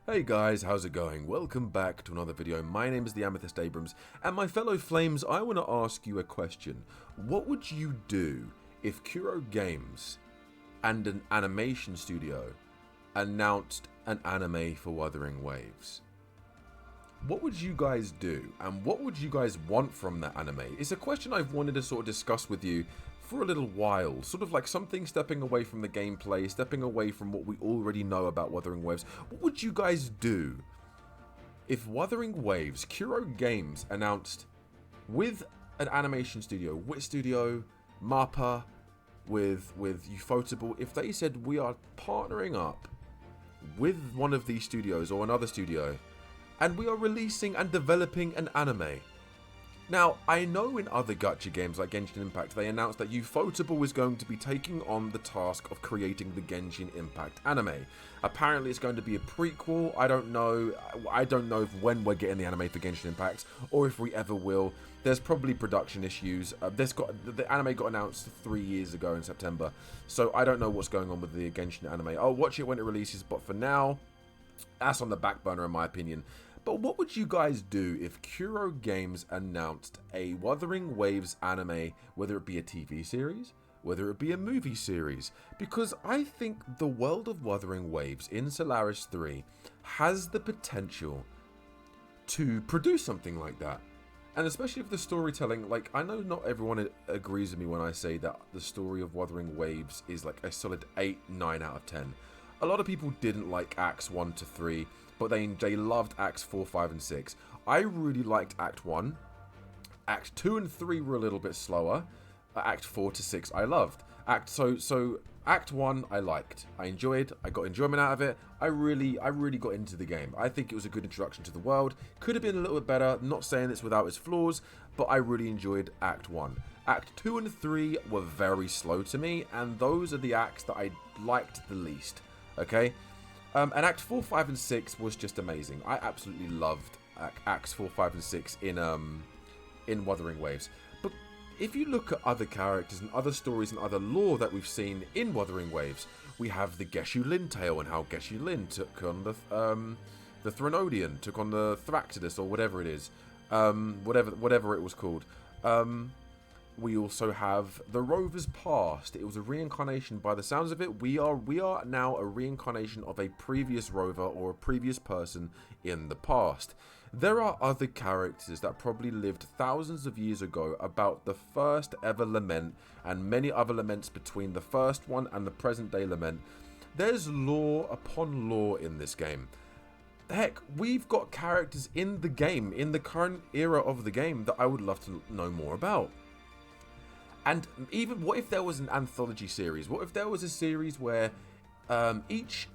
Hey guys, how's it going? Welcome back to another video. My name is the Amethyst Abrams, and my fellow Flames, I want to ask you a question. What would you do if Kuro Games and an animation studio announced an anime for Wuthering Waves? What would you guys do, and what would you guys want from that anime? It's a question I've wanted to sort of discuss with you for a little while, sort of like something stepping away from the gameplay, stepping away from what we already know about Wuthering Waves. What would you guys do if Wuthering Waves, Kuro Games, announced with an animation studio, Wit Studio, MAPPA, with Ufotable, if they said we are partnering up with one of these studios or another studio, and we are releasing and developing an anime. Now, I know in other gacha games like Genshin Impact, they announced that Ufotable is going to be taking on the task of creating the Genshin Impact anime. Apparently it's going to be a prequel. I don't know if when we're getting the anime for Genshin Impact, or if we ever will. There's probably production issues. The anime got announced 3 years ago in September, so I don't know what's going on with the Genshin anime. I'll watch it when it releases, but for now, that's on the back burner in my opinion. But what would you guys do if Kuro Games announced a Wuthering Waves anime, whether it be a TV series, whether it be a movie series? Because I think the world of Wuthering Waves in Solaris 3 has the potential to produce something like that. And especially if the storytelling, like, I know not everyone agrees with me when I say that the story of Wuthering Waves is like a solid 8, 9 out of 10. A lot of people didn't like Acts 1 to 3, but they loved Acts 4, 5, and 6. I really liked Act 1. Act 2 and 3 were a little bit slower. Act 4 to 6 I loved. So Act 1 I liked. I enjoyed. I got enjoyment out of it. I really got into the game. I think it was a good introduction to the world. Could have been a little bit better. Not saying it's without its flaws, but I really enjoyed Act 1. Act 2 and 3 were very slow to me, and those are the acts that I liked the least. Okay? And Act 4, 5, and 6 was just amazing. I absolutely loved Acts 4, 5, and 6 in Wuthering Waves. But if you look at other characters and other stories and other lore that we've seen in Wuthering Waves, we have the Geshu Lin tale and how Geshu Lin took on the Threnodian, took on the Thractidus or whatever it is, whatever it was called. We also have the Rover's past. It was a reincarnation. By the sounds of it, we are now a reincarnation of a previous rover or a previous person in the past. There are other characters that probably lived thousands of years ago about the first ever lament and many other laments between the first one and the present day lament. There's lore upon lore in this game. Heck, we've got characters in the game, in the current era of the game, that I would love to know more about. And even, what if there was an anthology series? What if there was a series where each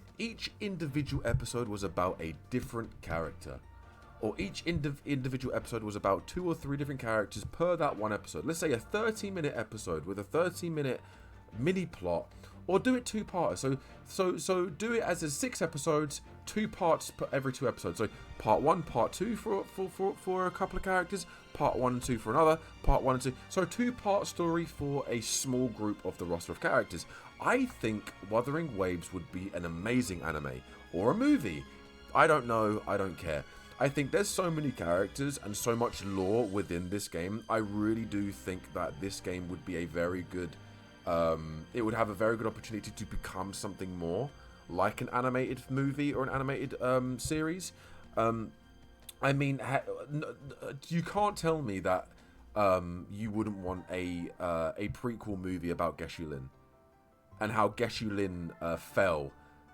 individual episode was about a different character? Or each individual episode was about 2 or 3 different characters per that one episode. Let's say a 30-minute episode with a 30-minute mini plot, or do it 2-parter. So do it as 6 episodes, 2 parts per every 2 episodes. So part 1, part 2 for a couple of characters, part 1 and 2 for another, part 1 and 2. So a 2-part story for a small group of the roster of characters. I think Wuthering Waves would be an amazing anime or a movie. I don't know. I don't care. I think there's so many characters and so much lore within this game. I really do think that this game would be a very good. It would have a very good opportunity to become something more like an animated movie or an animated series. I mean, you can't tell me that you wouldn't want a prequel movie about Geshu Lin and how Geshu Lin fell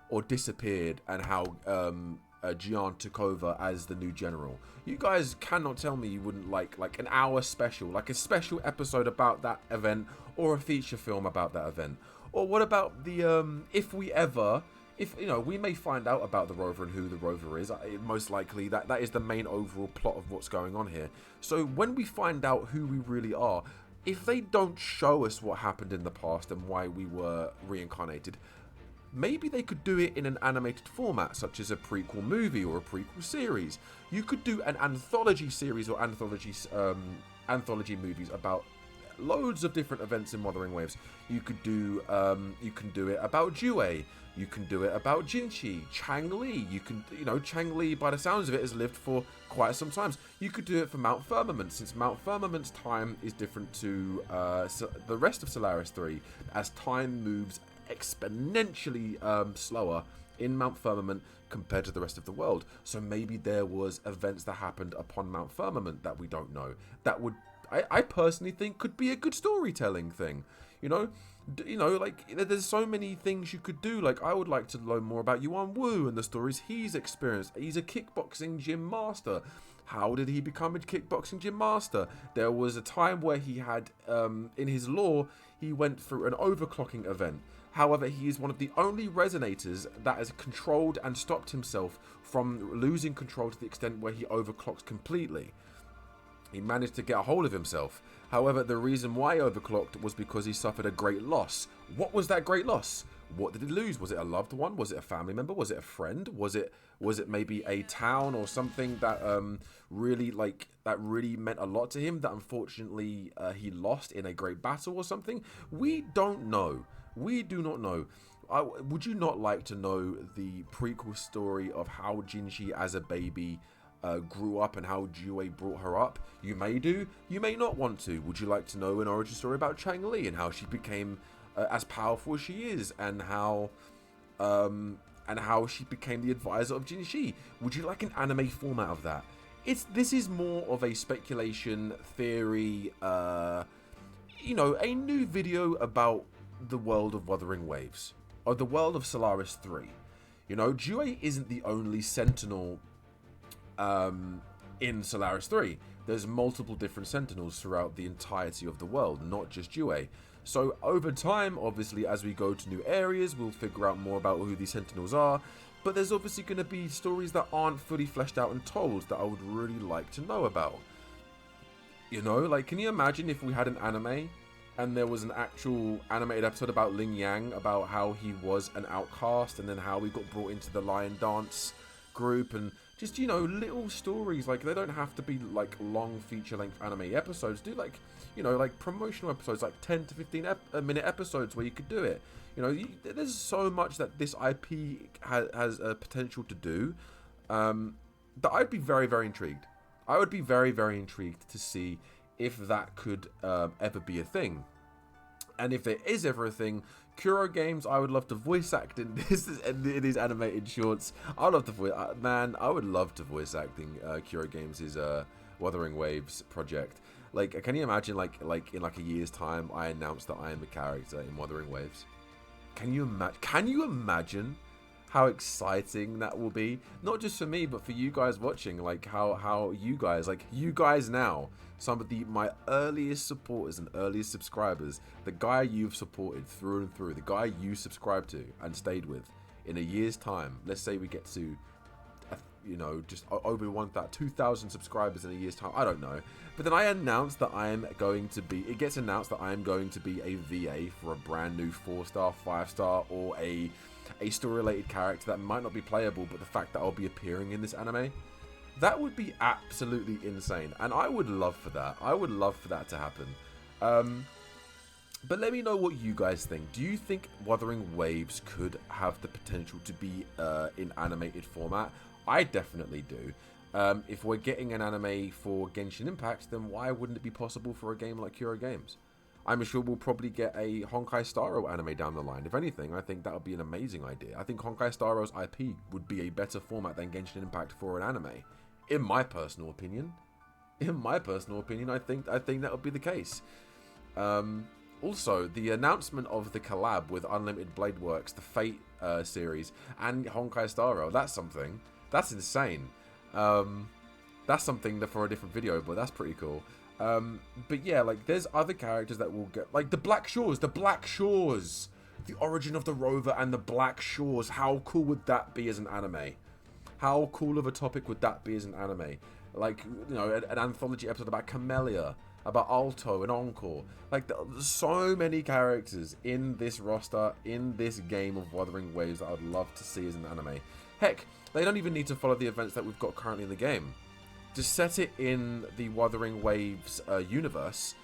or disappeared, and how Jian took over as the new general. You guys cannot tell me you wouldn't like an hour special, like a special episode about that event, or a feature film about that event. Or what about the if you know, we may find out about the rover and who the rover is. Most likely that is the main overall plot of what's going on here. So when we find out who we really are, if they don't show us what happened in the past and why we were reincarnated, maybe they could do it in an animated format, such as a prequel movie or a prequel series. You could do an anthology series or anthology movies about loads of different events in Wuthering Waves. You can do it about Jue. You can do it about Jinchi, Chang-Li. You can, you know, Chang-Li, by the sounds of it, has lived for quite some times. You could do it for Mount Firmament, since Mount Firmament's time is different to the rest of Solaris 3, as time moves exponentially slower in Mount Firmament compared to the rest of the world. So maybe there was events that happened upon Mount Firmament that we don't know. That would, I personally think, could be a good storytelling thing. You know, like, there's so many things you could do. Like, I would like to learn more about Yuan Wu and the stories he's experienced. He's a kickboxing gym master. How did he become a kickboxing gym master? There was a time where he had, in his lore, he went through an overclocking event. However, he is one of the only resonators that has controlled and stopped himself from losing control to the extent where he overclocks completely. He managed to get a hold of himself. However, the reason why he overclocked was because he suffered a great loss. What was that great loss? What did he lose? Was it a loved one? Was it a family member? Was it a friend? Was it maybe a town or something that really meant a lot to him that unfortunately he lost in a great battle or something? We don't know. We do not know. Would you not like to know the prequel story of how Jinchi as a baby grew up and how Jue brought her up? You may do, you may not want to. Would you like to know an origin story about Chang-Li and how she became as powerful as she is, and how she became the advisor of Jinchi? Would you like an anime format of that? This is more of a speculation theory, you know, a new video about the world of Wuthering Waves, or the world of Solaris 3. You know, Jue isn't the only Sentinel in Solaris 3. There's multiple different Sentinels throughout the entirety of the world, not just Jue. So over time, obviously, as we go to new areas, we'll figure out more about who these Sentinels are. But there's obviously going to be stories that aren't fully fleshed out and told that I would really like to know about. You know, like, can you imagine if we had an anime and there was an actual animated episode about Ling Yang, about how he was an outcast and then how he got brought into the lion dance group, and just, you know, little stories. Like, they don't have to be like long feature-length anime episodes. Do, like, you know, like promotional episodes, like 10 to 15 minute episodes where you could do it. You know, there's so much that this IP has a potential to do, that I'd be very, very intrigued. I would be very, very intrigued to see if that could ever be a thing. And if there is ever a thing, Kuro Games, I would love to voice act in these animated shorts. I would love to voice, man, I would love to voice act in Kuro Games' Wuthering Waves project. Like, can you imagine, like in like a year's time, I announce that I am a character in Wuthering Waves? Can you imagine how exciting that will be? Not just for me, but for you guys watching. Like, how you guys now, some of my earliest supporters and earliest subscribers, the guy you've supported through and through, the guy you subscribed to and stayed with, in a year's time, let's say we get to, you know, just over 2,000 subscribers in a year's time, I don't know. But then I announce that it gets announced that I am going to be a VA for a brand new 4-star, 5-star, or a story-related character that might not be playable, but the fact that I'll be appearing in this anime, that would be absolutely insane. And I would love for that. I would love for that to happen. But let me know what you guys think. Do you think Wuthering Waves could have the potential to be in animated format? I definitely do. If we're getting an anime for Genshin Impact, then why wouldn't it be possible for a game like Kuro Games? I'm sure we'll probably get a Honkai Star Rail anime down the line. If anything, I think that would be an amazing idea. I think Honkai Star Rail's IP would be a better format than Genshin Impact for an anime, in my personal opinion. I think that would be the case. Also, the announcement of the collab with Unlimited Blade Works, the Fate series, and Honkai Star Rail, that's something. That's insane. That's something for a different video, but that's pretty cool. But yeah, like, there's other characters that will get, like, the Black Shores, the origin of the rover and the Black Shores. How cool would that be as an anime? How cool of a topic would that be as an anime? Like, you know, an anthology episode about Camellia, about Alto and Encore. Like, there's so many characters in this roster, in this game of Wuthering Waves, that I'd love to see as an anime. Heck, they don't even need to follow the events that we've got currently in the game. Just set it in the Wuthering Waves universe,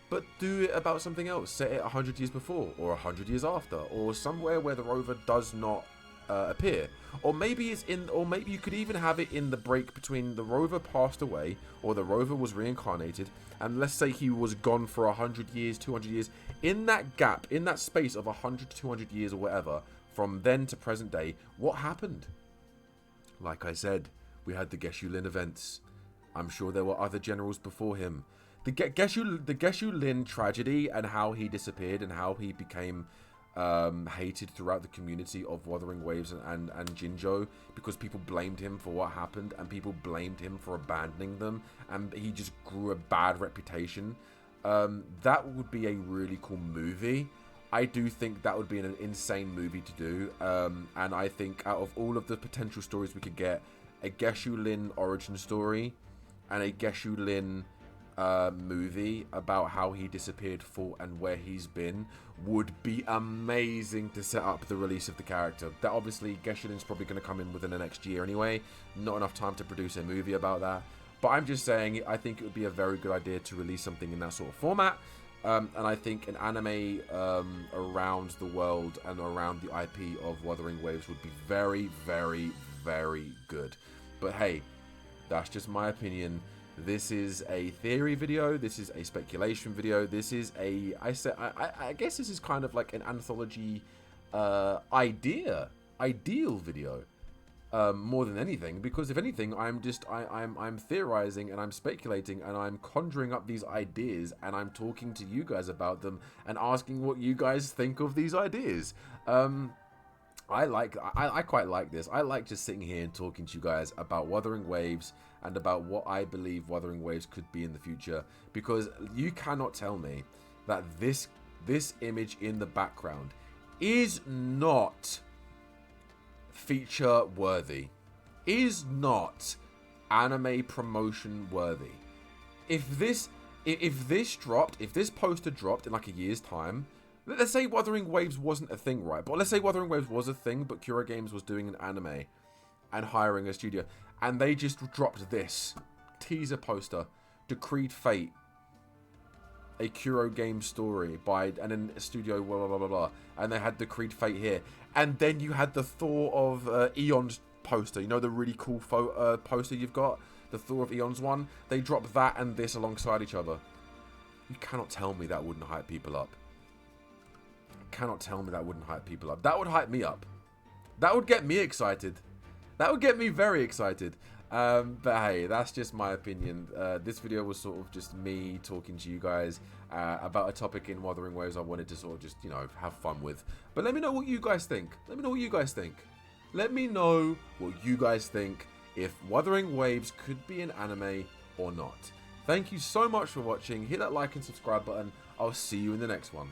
but do it about something else. Set it 100 years before, or 100 years after, or somewhere where the rover does not appear. Or maybe it's in, or maybe you could even have it in the break between the rover passed away, or the rover was reincarnated, and let's say he was gone for 100 years, 200 years. In that gap, in that space of 100 to 200 years or whatever, from then to present day, what happened? Like I said, we had the Geshu Lin events. I'm sure there were other generals before him. The Geshu Lin tragedy and how he disappeared and how he became hated throughout the community of Wuthering Waves and Jinzhou, because people blamed him for what happened and people blamed him for abandoning them, and he just grew a bad reputation. That would be a really cool movie. I do think that would be an insane movie to do, and I think out of all of the potential stories we could get, a Geshu Lin origin story and a Geshu Lin movie about how he disappeared, fought, and where he's been would be amazing to set up the release of the character. That obviously Geshu Lin's probably going to come in within the next year anyway. Not enough time to produce a movie about that. But I'm just saying, I think it would be a very good idea to release something in that sort of format. And I think an anime around the world and around the IP of Wuthering Waves would be very, very, very good. But hey, that's just my opinion. This is a theory video. This is a speculation video. This is a, I guess this is kind of like an anthology ideal video. More than anything, because if anything, I'm theorizing and I'm speculating and I'm conjuring up these ideas and I'm talking to you guys about them and asking what you guys think of these ideas. I quite like this. I like just sitting here and talking to you guys about Wuthering Waves and about what I believe Wuthering Waves could be in the future, because you cannot tell me that this image in the background is not feature worthy, is not anime promotion worthy. If this poster dropped in like a year's time, let's say Wuthering Waves wasn't a thing, right? But let's say Wuthering Waves was a thing, but Kuro Games was doing an anime and hiring a studio, and they just dropped this teaser poster, Decreed Fate, a Kuro game story by, and then a studio, blah, blah, blah, blah, blah, and they had Decreed Fate here, and then you had the Thor of Eons poster, you know, the really cool poster you've got, the Thor of Eons one. They dropped that and this alongside each other. You cannot tell me that wouldn't hype people up. Cannot tell me that wouldn't hype people up. That would hype me up. That would get me excited. That would get me very excited. But hey, that's just my opinion. This video was sort of just me talking to you guys about a topic in Wuthering Waves I wanted to sort of just, you know, have fun with. But let me know what you guys think. Let me know what you guys think. Let me know what you guys think, if Wuthering Waves could be an anime or not. Thank you so much for watching. Hit that like and subscribe button. I'll see you in the next one.